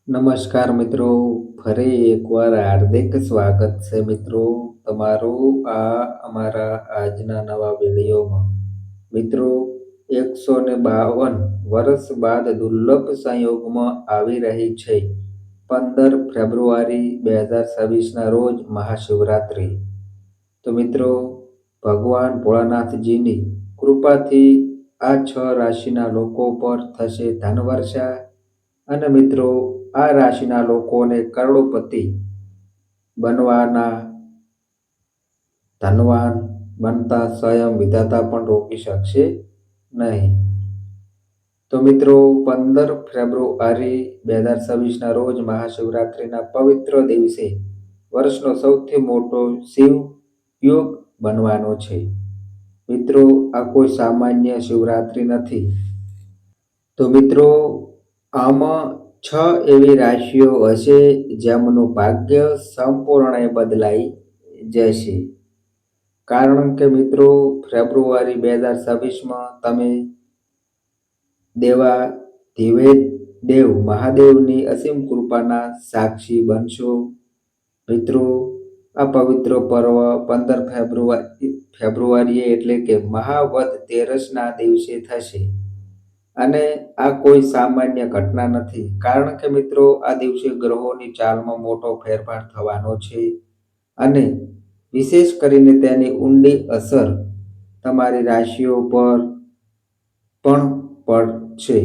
નમસ્કાર મિત્રો, ફરી એકવાર હાર્દિક સ્વાગત છે મિત્રો તમારું અમારા આજના નવા વિડીયોમાં. મિત્રો, 152 વર્ષ બાદ દુર્લભ સંયોગમાં આવી રહી છે 15 ફેબ્રુઆરી 2026ના રોજ મહાશિવરાત્રિ. તો મિત્રો, ભગવાન ભોળાનાથજીની કૃપાથી આ 6 રાશિના લોકો પર થશે ધનવર્ષા. અને મિત્રો, આ રાશિના લોકોને કરોડપતિ બનવાના ધનવાન બનતા સ્વયં વિધાતા પણ રોકી શકશે નહીં. તો મિત્રો, 15 ફેબ્રુઆરી 2026ના રોજ મહાશિવરાત્રિના પવિત્ર દિવસે વર્ષનો સૌથી મોટો શિવ યોગ બનવાનો છે. મિત્રો, આ કોઈ સામાન્ય શિવરાત્રિ નથી. તો મિત્રો, આમાં 6 એવી રાશિઓ હશે જેમનું ભાગ્ય સંપૂર્ણ બદલાઈ જશે. કારણ કે મિત્રો, ફેબ્રુઆરી 2026માં તમે દેવ મહાદેવની અસીમ કૃપાના સાક્ષી બનશો. મિત્રો, આ પવિત્ર પર્વ 15 ફેબ્રુઆરીએ એટલે કે મહાવદ તેરસના દિવસે થશે. અને આ કોઈ સામાન્ય ઘટના નથી, કારણ કે મિત્રો, આ દિવસે ગ્રહોની ચાલમાં મોટો ફેરફાર થવાનો છે. અને વિશેષ કરીને તેની ઊંડી અસર તમારી રાશિઓ પર પણ પડશે.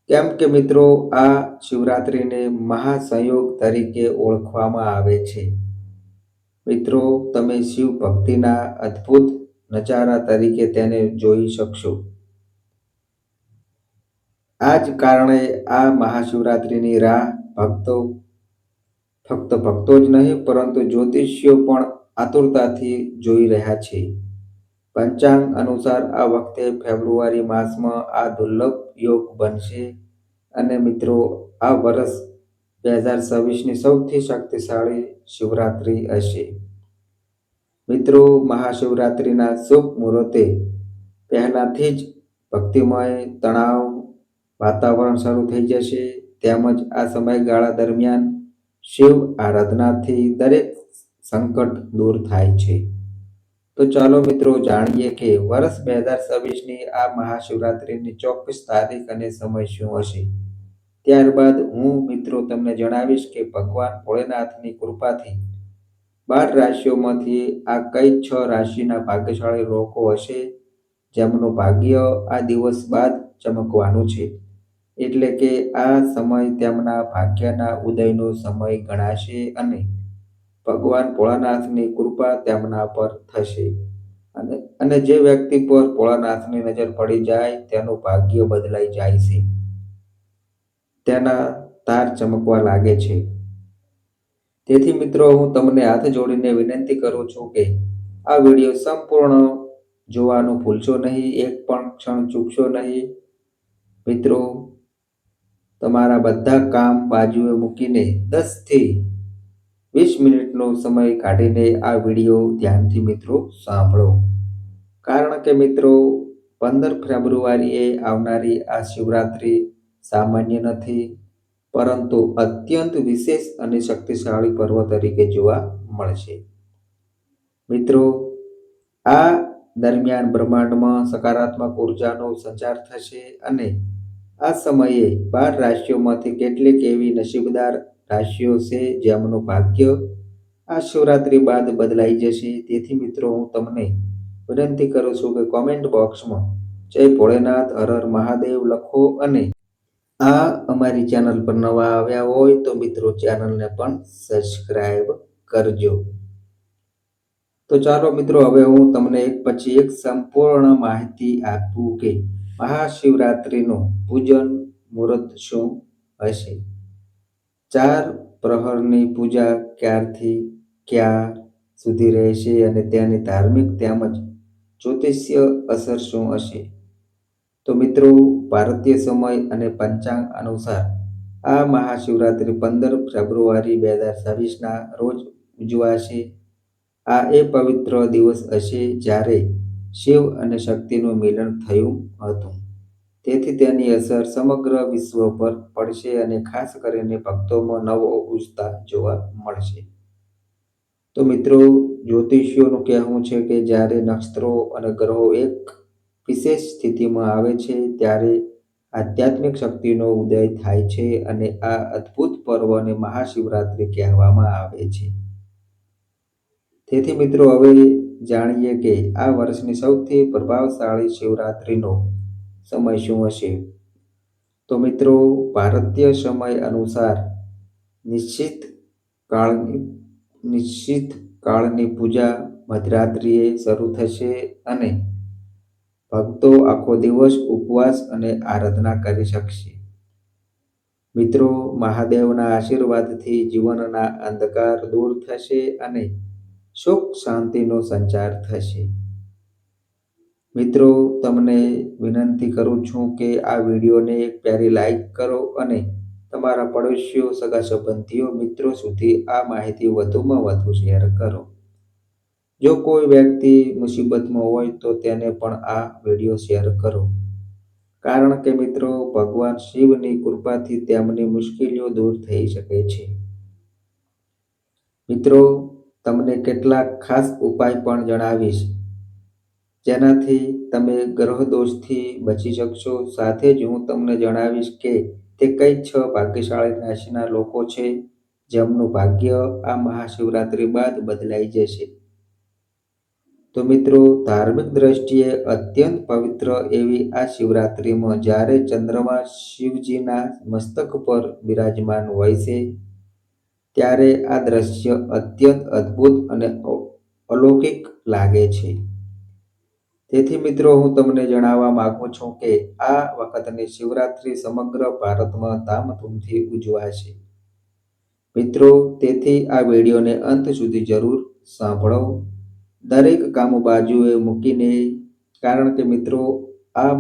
કેમ કે મિત્રો, આ શિવરાત્રિને મહાસંયોગ તરીકે ઓળખવામાં આવે છે. મિત્રો, તમે શિવ ભક્તિના અદ્ભુત નજારા તરીકે તેને જોઈ શકશો. આ જ કારણે આ મહાશિવરાત્રિની રાહ ફક્ત ભક્તો જ નહીં પરંતુ જ્યોતિષીઓ પણ આતુરતાથી જોઈ રહ્યા છે. પંચાંગ અનુસાર આ વખતે ફેબ્રુઆરી માસમાં આ દુર્લભ યોગ બનશે. અને મિત્રો, આ વર્ષ 2026ની સૌથી શક્તિશાળી શિવરાત્રિ હશે. મિત્રો, મહાશિવરાત્રિના શુભ મુહૂર્તે પહેલાથી જ ભક્તિમય તણાવ વાતાવરણ શરૂ થઈ જશે. તેમજ આ સમયગાળા દરમિયાન શિવ આરાધનાથી દરેક સંકટ દૂર થાય છે. તો ચાલો મિત્રો, જાણીએ કે વર્ષ 2026ની આ મહાશિવરાત્રિની ચોક્કસ તારીખ અને સમય શું હશે. ત્યારબાદ હું મિત્રો તમને જણાવીશ કે ભગવાન ભોળેનાથની કૃપાથી 12 રાશિઓમાંથી આ કઈ 6 રાશિના ભાગ્યશાળી લોકો હશે જેમનું ભાગ્ય આ દિવસ બાદ ચમકવાનું છે. એટલે કે આ સમય તેમના ભાગ્યના ઉદયનો સમય ગણાશે અને ભગવાન ભોળાનાથની કૃપા તેમના પર થશે. અને જે વ્યક્તિ પર ભોળાનાથની નજર પડી જાય તેનું ભાગ્ય બદલાઈ જાય છે. તેના તાર ચમકવા લાગે છે. તેથી મિત્રો, હું તમને હાથ જોડીને વિનંતી કરું છું કે આ વિડીયો સંપૂર્ણ જોવાનું ભૂલશો નહીં, એક પણ ક્ષણ ચૂકશો નહીં. મિત્રો, તમારા બધા કામ બાજુએ મૂકીને 10 થી 20 મિનિટનો સમય કાઢીને આ વિડીયો ધ્યાનથી મિત્રો સાંભળો. કારણ કે મિત્રો, 15 ફેબ્રુઆરીએ આવનારી આ શિવરાત્રિ સામાન્ય નથી, પરંતુ અત્યંત વિશેષ અને શક્તિશાળી પર્વ તરીકે જોવા મળશે. મિત્રો, આ દરમિયાન બ્રહ્માંડમાં સકારાત્મક ઉર્જાનો સંચાર થશે અને આ સમયે 12 રાશિઓમાંથી કેટલીક એવી નસીબદાર રાશિઓ છે જેમનું ભાગ્ય આ શિવરાત્રિ બાદ બદલાઈ જશે. તેથી મિત્રો, હું તમને વિનંતી કરું છું કે કોમેન્ટ બોક્સમાં જય ભોળેનાથ, હર હર મહાદેવ લખો. અને આ અમારી ચેનલ પર નવા આવ્યા હોય તો મિત્રો ચેનલને પણ સબસ્ક્રાઈબ કરજો. તો ચાલો મિત્રો, હવે હું તમને એક પછી એક સંપૂર્ણ માહિતી આપું કે મહાશિવરાત્રિનું પૂજન મુહૂર્ત શું હશે. 4 પ્રહરની પૂજા ક્યારથી ક્યાં સુધી રહેશે અને તેની ધાર્મિક તેમજ જ્યોતિષીય અસર શું હશે. તો મિત્રો, ભારતીય સમય અને પંચાંગ અનુસાર આ મહાશિવરાત્રિ 15 ફેબ્રુઆરી 2026ના રોજ ઉજવાશે. આ એ પવિત્ર દિવસ હશે જ્યારે શિવ અને શક્તિનું મિલન થયું હતું. તેથી તેની અસર સમગ્ર વિશ્વ પર પડશે અને ખાસ કરીને ભક્તોમાં નવો ઉત્સાહ જોવા મળશે. તો મિત્રો, જ્યોતિષીઓનું કહેવું છે કે જ્યારે નક્ષત્રો અને ગ્રહો એક વિશેષ સ્થિતિમાં આવે છે ત્યારે આધ્યાત્મિક શક્તિનો ઉદય થાય છે અને આ અદ્ભુત પર્વને મહાશિવરાત્રિ કહેવામાં આવે છે. તેથી મિત્રો, હવે જાણીએ કે આ વર્ષની સૌથી પ્રભાવશાળી શિવરાત્રિનો સમય શું હશે. તો મિત્રો, ભારતીય સમય અનુસાર નિશ્ચિત કાળની પૂજા મધરાત્રિએ શરૂ થશે અને ભક્તો આખો દિવસ ઉપવાસ અને આરાધના કરી શકશે. મિત્રો, મહાદેવના આશીર્વાદથી જીવનના અંધકાર દૂર થશે અને સુખ શાંતિનો સંચાર થશે. મિત્રો, તમને વિનંતી કરું છું કે આ વિડીયોને એક પ્યારી લાઈક કરો અને તમારા પડોશીઓ, સગા સંબંધીઓ, મિત્રો સુધી આ માહિતી વધુમાં વધુ શેર કરો. જો કોઈ વ્યક્તિ મુસીબતમાં હોય તો તેને પણ આ વિડીયો શેર કરો. કારણ કે મિત્રો, ભગવાન શિવની કૃપાથી તેમની મુશ્કેલીઓ દૂર થઈ શકે છે. મિત્રો, તમને કેટલાક ખાસ ઉપાય પણ જણાવીશ જેનાથી તમે ગ્રહ દોષથી બચી શકશો. સાથે જ હું તમને જણાવીશ કે તે કઈ 6 ભાગ્યશાળી રાશિના લોકો છે જેમનું ભાગ્ય આ મહાશિવરાત્રિ બાદ બદલાઈ જશે. તો મિત્રો, ધાર્મિક દ્રષ્ટિએ અત્યંત પવિત્ર એવી આ શિવરાત્રિમાં જ્યારે ચંદ્રમા શિવજીના મસ્તક પર બિરાજમાન હોય છે ત્યારે આ દ્રશ્ય અત્યંત અદ્ભુત અને અલૌકિક લાગે છે. તેથી મિત્રો, હું તમને જણાવવા માંગુ છું કે આ વખતની શિવરાત્રિ સમગ્ર ભારતમાં ધામધૂમથી ઉજવાશે. મિત્રો, તેથી આ વિડીયોને અંત સુધી જરૂર સાંભળો. દરેક કામ બાજુએ મૂકીને, કારણ કે મિત્રો, આ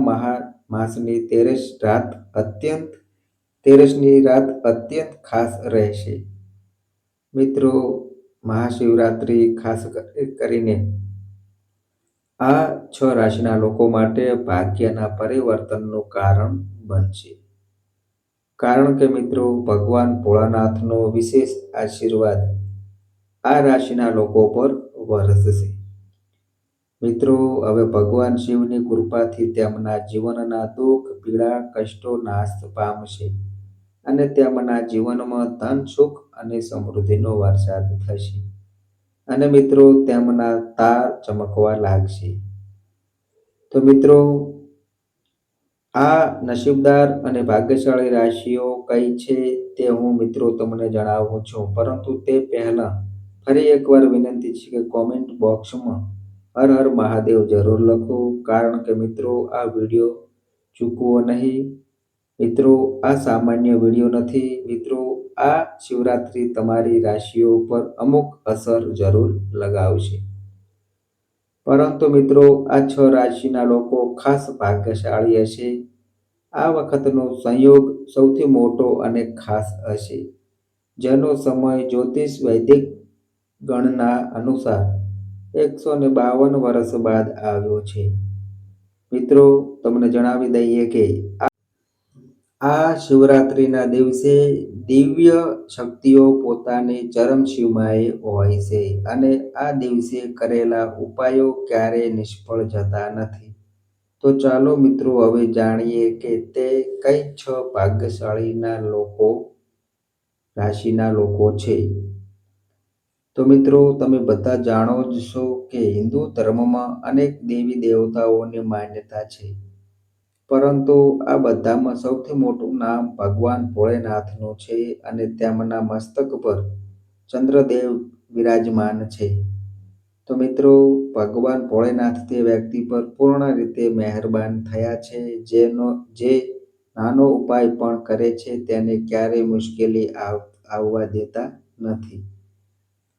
માસની 13મી રાત અત્યંત ખાસ રહેશે. મિત્રો, મહાશિવરાત્રિ ખાસ કરીને આ 6 રાશિના લોકો માટે ભાગ્યના પરિવર્તનનું કારણ બનશે. કારણ કે મિત્રો, ભગવાન ભોળાનાથનો વિશેષ આશીર્વાદ આ રાશિના લોકો પર વરસશે. મિત્રો, હવે ભગવાન શિવની કૃપાથી તેમના જીવનના દુઃખ, પીડા, કષ્ટો નાશ પામશે અને તેમના જીવનમાં ધન, સુખ અને સમૃદ્ધિનો વરસાદ થશે અને મિત્રો, તેમના તાર ચમકવા લાગશે. તો મિત્રો, આ નસીબદાર અને ભાગ્યશાળી રાશિઓ કઈ છે તે હું મિત્રો તમને જણાવું છું. પરંતુ તે પહેલા ફરી એકવાર વિનંતી છે કે કોમેન્ટ બોક્સમાં હર હર મહાદેવ જરૂર લખો. કારણ કે મિત્રો, આ વિડીયો ચૂકવો નહીં. મિત્રો, આ સામાન્ય વિડીયો નથી. મિત્રો, આ શિવરાત્રિ તમારી રાશિઓ પર અમુક અસર જરૂર લગાવશે. પરંતુ મિત્રો, આ 6 રાશિના લોકો ખાસ ભાગ્યશાળી હશે. આ વખતનો સંયોગ સૌથી મોટો અને ખાસ હશે, જેનો સમય જ્યોતિષ વૈદિક ગણના અનુસાર 152 વર્ષ બાદ આવ્યો છે. મિત્રો, તમને જણાવી દઈએ કે આ શિવરાત્રિના દિવસે દિવ્ય શક્તિઓ પોતાની ચરમસીમાએ હોય છે અને આ દિવસે કરેલા ઉપાયો ક્યારેય નિષ્ફળ જતા નથી. તો ચાલો મિત્રો, હવે જાણીએ કે તે કઈ 6 ભાગ્યશાળીના રાશિના લોકો છે. તો મિત્રો, તમે બધા જાણો જ છો કે હિન્દુ ધર્મમાં અનેક દેવી દેવતાઓની માન્યતા છે. પરંતુ આ બધામાં સૌથી મોટું નામ ભગવાન ભોળેનાથનું છે અને તેમના મસ્તક પર ચંદ્રદેવ બિરાજમાન છે. તો મિત્રો, ભગવાન ભોળેનાથ તે વ્યક્તિ પર પૂર્ણ રીતે મહેરબાન થયા છે જે નાનો ઉપાય પણ કરે છે તેને ક્યારેય મુશ્કેલી આવવા દેતા નથી.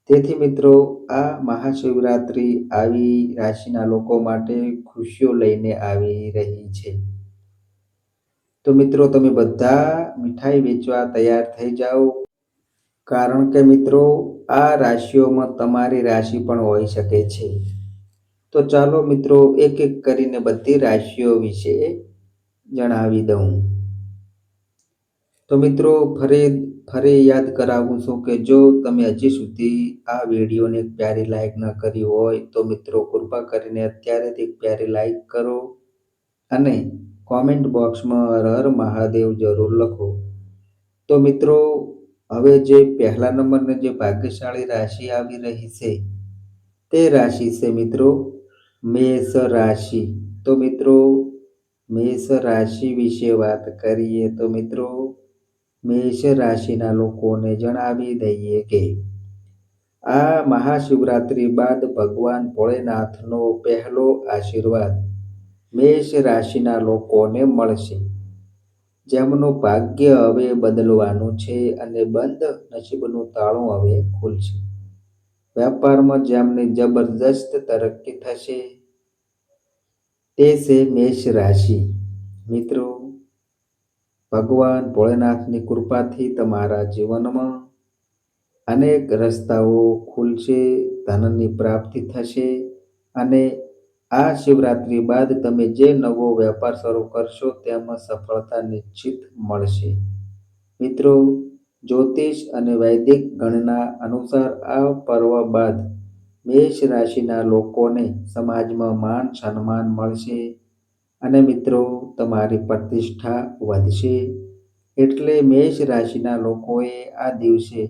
તેથી મિત્રો, આ મહાશિવરાત્રિ આવી રાશિના લોકો માટે ખુશીઓ લઈને આવી રહી છે. તો મિત્રો, તમે બધા મીઠાઈ વેચવા તૈયાર થઈ જાઓ. કારણ કે મિત્રો, આ રાશિઓમાં તમારી રાશિ પણ હોઈ શકે છે. તો ચાલો મિત્રો, એક એક કરીને બધી રાશિઓ વિશે જણાવી દઉં. તો મિત્રો ફરી યાદ કરાવું છું કે જો તમે હજી સુધી આ વિડીયોને એક પ્યારી લાઈક ન કરી હોય તો મિત્રો કૃપા કરીને અત્યારે એક પ્યારી લાઈક કરો અને કોમેન્ટ બોક્સમાં હર હર મહાદેવ જરૂર લખો. તો મિત્રો હવે જે પહેલા નંબરની જે ભાગ્યશાળી રાશિ આવી રહી છે તે રાશિ છે મિત્રો મેષ રાશિ. તો મિત્રો મેષ રાશિ વિશે વાત કરીએ તો મિત્રો મેષ રાશિના લોકોને જણાવી દઈએ કે આ મહાશિવરાત્રિ બાદ ભગવાન ભોળેનાથનો પહેલો આશીર્વાદ મેષ રાશિના લોકોને મળશે, જેમનું ભાગ્ય હવે બદલવાનું છે અને બંધ નસીબનું તાળું હવે ખુલશે. વેપારમાં જેમની જબરદસ્ત તરક્કી થશે તે છે મેષ રાશિ. મિત્રો ભગવાન ભોળેનાથની કૃપાથી તમારા જીવનમાં અનેક રસ્તાઓ ખુલશે, ધનની પ્રાપ્તિ થશે અને આ શિવરાત્રિ બાદ તમે જે નવો વેપાર શરૂ કરશો તેમાં સફળતા નિશ્ચિત મળશે. મિત્રો જ્યોતિષ અને વૈદિક ગણના અનુસાર આ પર્વ બાદ મેષ રાશિના લોકોને સમાજમાં માન સન્માન મળશે અને મિત્રો તમારી પ્રતિષ્ઠા વધશે. એટલે મેષ રાશિના લોકોએ આ દિવસે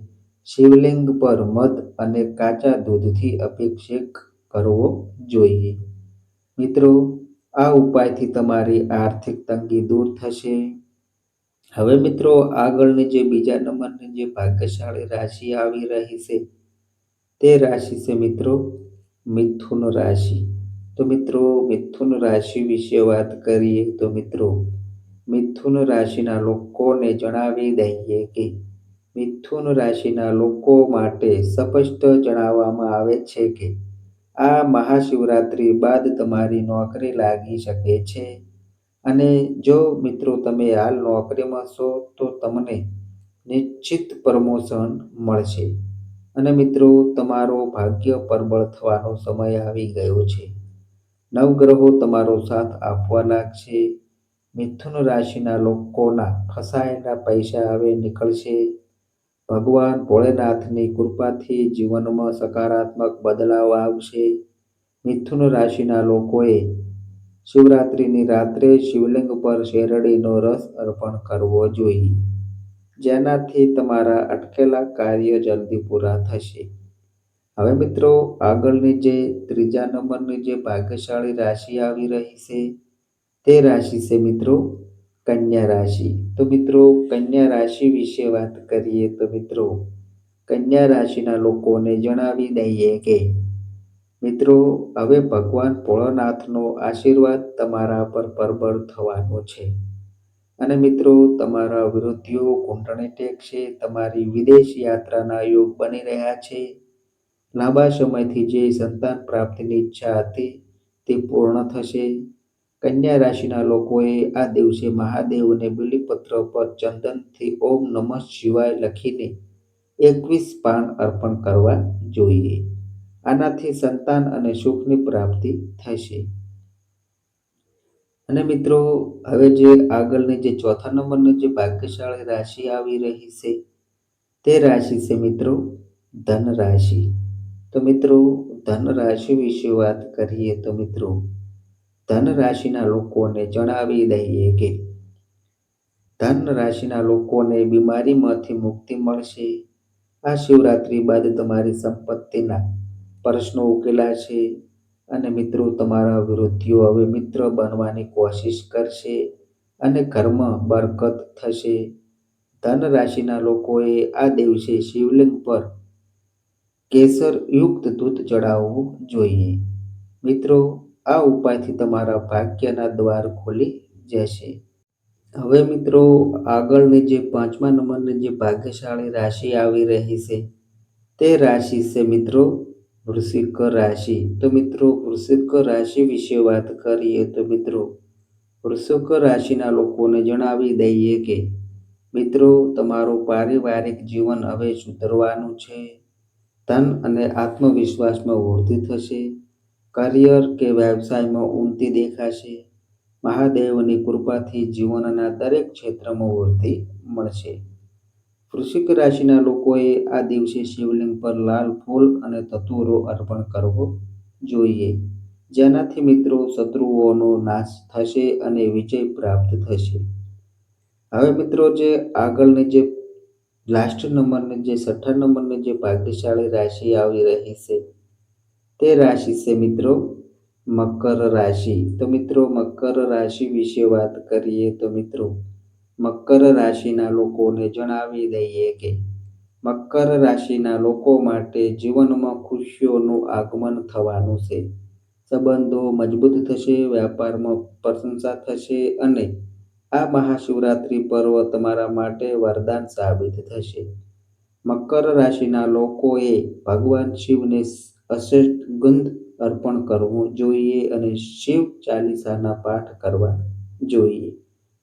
શિવલિંગ પર મધ અને કાચા દૂધથી અભિષેક કરવો જોઈએ. મિત્રો આ ઉપાયથી તમારી આર્થિક તંગી દૂર થશે. હવે મિત્રો આગળની જે બીજા નંબરની જે ભાગ્યશાળી રાશિ આવી રહી છે તે રાશિ છે મિત્રો મિથુન રાશિ. તો મિત્રો મિથુન રાશિ વિશે વાત કરીએ તો મિત્રો મિથુન રાશિના લોકોને જણાવી દઈએ કે મિથુન રાશિના લોકો માટે સ્પષ્ટ જણાવવામાં આવે છે કે આ મહાશિવરાત્રિ બાદ તમારી નોકરી લાગી શકે છે અને જો મિત્રો તમે હાલ નોકરીમાં છો તો તમને નિશ્ચિત પ્રમોશન મળશે અને મિત્રો તમારો ભાગ્ય પરબળ થવાનો સમય આવી ગયો છે. નવગ્રહો તમારો સાથ આપવા લાગશે. મિથુન રાશિના લોકોના ફસાયેલા પૈસા હવે નીકળશે. ભગવાન ભોળેનાથની કૃપાથી જીવનમાં સકારાત્મક બદલાવ આવશે. મિથુન રાશિના લોકોએ શિવરાત્રિની રાત્રે શિવલિંગ પર શેરડીનો રસ અર્પણ કરવો જોઈએ, જેનાથી તમારા અટકેલા કાર્ય જલ્દી પૂરા થશે. હવે મિત્રો આગળની જે ત્રીજા નંબરની જે ભાગ્યશાળી રાશિ આવી રહી છે તે રાશિ છે મિત્રો કન્યા રાશિ. તો મિત્રો કન્યા રાશિ વિશે વાત કરીએ તો મિત્રો કન્યા રાશિના લોકોને જણાવી દઈએ કે મિત્રો હવે ભગવાન ભોળાનાથનો આશીર્વાદ તમારા પર પ્રબળ થવાનો છે અને મિત્રો તમારા વિરોધીઓ ઘૂંટણે ટેકશે. તમારી વિદેશ યાત્રાના યોગ બની રહ્યા છે. લાંબા સમયથી જે સંતાન પ્રાપ્તિની ઈચ્છા હતી તે પૂર્ણ થશે. કન્યા રાશિના લોકોએ આ દિવસે મહાદેવને બિલીપત્ર પર ચંદનથી ઓમ નમઃ શિવાય લખીને 21 પાન અર્પણ કરવા જોઈએ. આનાથી સંતાન અને સુખની પ્રાપ્તિ થશે. અને મિત્રો હવે જે આગળની જે ચોથા નંબરની જે ભાગ્યશાળી રાશિ આવી રહી છે તે રાશિ છે મિત્રો ધન રાશિ. તો મિત્રો ધન રાશિ વિશે વાત કરીએ તો મિત્રો ધન રાશિના લોકોને જણાવી દઈએ કે ધન રાશિના લોકોને બીમારીમાંથી મુક્તિ મળશે. આ શિવરાત્રિ બાદ તમારી સંપત્તિના પ્રશ્નો ઉકેલાશે અને મિત્રો તમારા વિરોધીઓ હવે મિત્ર બનવાની કોશિશ કરશે અને ઘરમાં બરકત થશે. ધન રાશિના લોકોએ આ દિવસે શિવલિંગ પર કેસર યુક્ત દૂધ ચડાવવું જોઈએ. મિત્રો આ ઉપાયથી તમારા ભાગ્યના દ્વાર ખુલી જશે. હવે મિત્રો આગળની જે પાંચમા નંબરની જે ભાગ્યશાળી રાશિ આવી રહી છે તે રાશિ છે મિત્રો વૃશ્ચિક રાશિ. તો મિત્રો વૃશ્ચિક રાશિ વિશે વાત કરીએ તો મિત્રો વૃશ્ચિક રાશિના લોકોને જણાવી દઈએ કે મિત્રો તમારું પારિવારિક જીવન હવે સુધરવાનું છે. ધન અને આત્મવિશ્વાસમાં વૃદ્ધિ થશે. કરિયર કે વ્યવસાયમાં ઉન્નતિ દેખાશે. મહાદેવની કૃપાથી જીવનના દરેક ક્ષેત્રમાં વૃદ્ધિ મળશે. વૃશ્ચિક રાશિના લોકોએ આ દિવસે શિવલિંગ પર લાલ ફૂલ અને ધતૂરો અર્પણ કરવો જોઈએ, જેનાથી મિત્રો શત્રુઓનો નાશ થશે અને વિજય પ્રાપ્ત થશે. હવે મિત્રો જે આગળની જે લાસ્ટ નંબરની જે 6થા નંબરની જે ભાગ્યશાળી રાશિ આવી રહી છે તે રાશિ છે મિત્રો મકર રાશિ. તો મિત્રો મકર રાશિ વિશે વાત કરીએ તો મિત્રો મકર રાશિના લોકોને જણાવી દઈએ કે મકર રાશિના લોકો માટે જીવનમાં ખુશીઓનું આગમન થવાનું છે. સંબંધો મજબૂત થશે, વ્યાપારમાં પ્રશંસા થશે અને આ મહાશિવરાત્રિ પર્વ તમારા માટે વરદાન સાબિત થશે. મકર રાશિના લોકોએ ભગવાન શિવને અષ્ટગંધ અર્પણ કરવું જોઈએ અને શિવ ચાલીસાના પાઠ કરવા જોઈએ.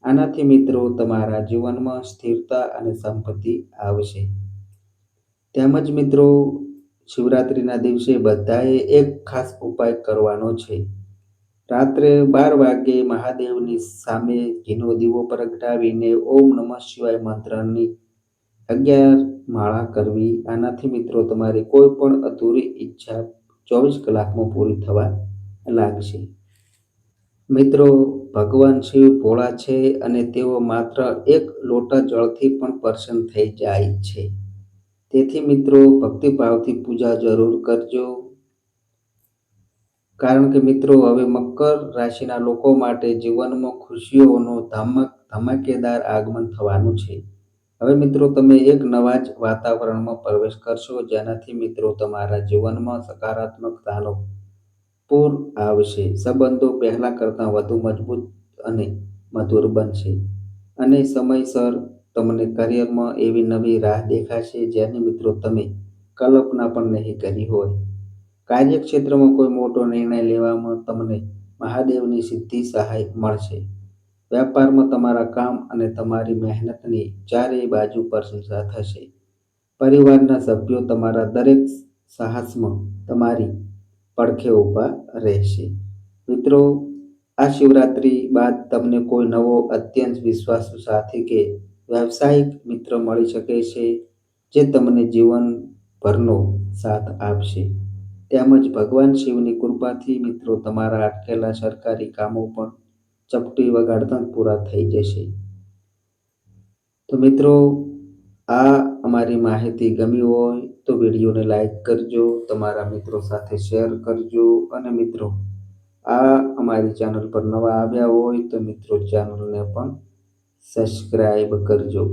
આનાથી મિત્રો તમારા જીવનમાં સ્થિરતા અને સંપત્તિ આવશે. તેમજ મિત્રો શિવરાત્રિના દિવસે બધાએ એક ખાસ ઉપાય કરવાનો છે. રાત્રે 12 વાગ્યે મહાદેવની સામે ઘીનો દીવો પ્રગટાવીને ઓમ નમઃ શિવાય મંત્રની 11 માળા કરવી. આનાથી મિત્રો તમારી કોઈ પણ અધૂરી ઈચ્છા 24 કલાકમાં પૂરી થવા લાગશે. મિત્રો ભગવાન શિવ ભોળા છે અને તેઓ માત્ર એક લોટા જળથી પણ પ્રસન્ન થઈ જાય છે. તેથી મિત્રો ભક્તિભાવથી પૂજા જરૂર કરજો. કારણ કે મિત્રો હવે મકર રાશિના લોકો માટે જીવનમાં ખુશીઓનું ધમાકેદાર આગમન થવાનું છે. હવે મિત્રો તમે એક નવા જ વાતાવરણમાં પ્રવેશ કરશો, જેનાથી મિત્રો તમારા જીવનમાં સકારાત્મકતાનો પૂર આવશે. સંબંધો પહેલા કરતાં વધુ મજબૂત અને મધુર બનશે અને સમયસર તમને કરિયરમાં એવી નવી રાહ દેખાશે જેની મિત્રો તમે કલ્પના પણ નહીં કરી હોય. કાર્યક્ષેત્રમાં કોઈ મોટો નિર્ણય લેવામાં તમને મહાદેવની સીધી સહાય મળશે. વ્યાપારમાં તમારા કામ અને તમારી મહેનતની ચારેય બાજુ પ્રશંસા થશે. પરિવારના સભ્યો તમારા દરેક સાહસમાં તમારી પડખે ઊભા રહેશે. મિત્રો આ શિવરાત્રિ બાદ તમને કોઈ નવો અત્યંત વિશ્વાસુ સાથી કે વ્યવસાયિક મિત્ર મળી શકે છે, જે તમને જીવનભરનો સાથ આપશે. તેમજ ભગવાન શિવની કૃપાથી મિત્રો તમારા અટકેલા સરકારી કામો પણ ચપટી વગાડતા પૂરા થઈ જશે. તો મિત્રો આ અમારી માહિતી ગમી હોય તો વિડીયોને લાઈક કરજો, તમારા મિત્રો સાથે શેર કરજો અને મિત્રો આ અમારી ચેનલ પર નવા આવ્યા હોય તો મિત્રો ચેનલને પણ સબસ્ક્રાઈબ કરજો.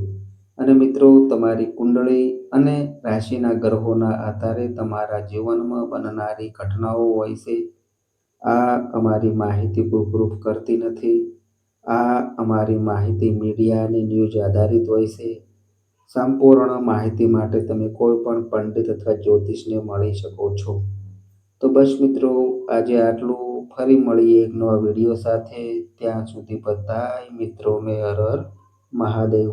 અને મિત્રો તમારી કુંડળી અને રાશિના ગ્રહોના આધારે તમારા જીવનમાં બનનારી ઘટનાઓ હોય છે. આ અમારી માહિતી પ્રૂફ કરતી નથી. આ અમારી માહિતી મીડિયાની ન્યૂઝ આધારિત હોય છે. સંપૂર્ણ માહિતી માટે તમે કોઈ પણ પંડિત અથવા જ્યોતિષને મળી શકો છો. તો બસ મિત્રો આજે આટલું. ફરી મળીએ એક નવા વિડીયો સાથે. ત્યાં સુધી બધાય મિત્રોને હર હર મહાદેવ.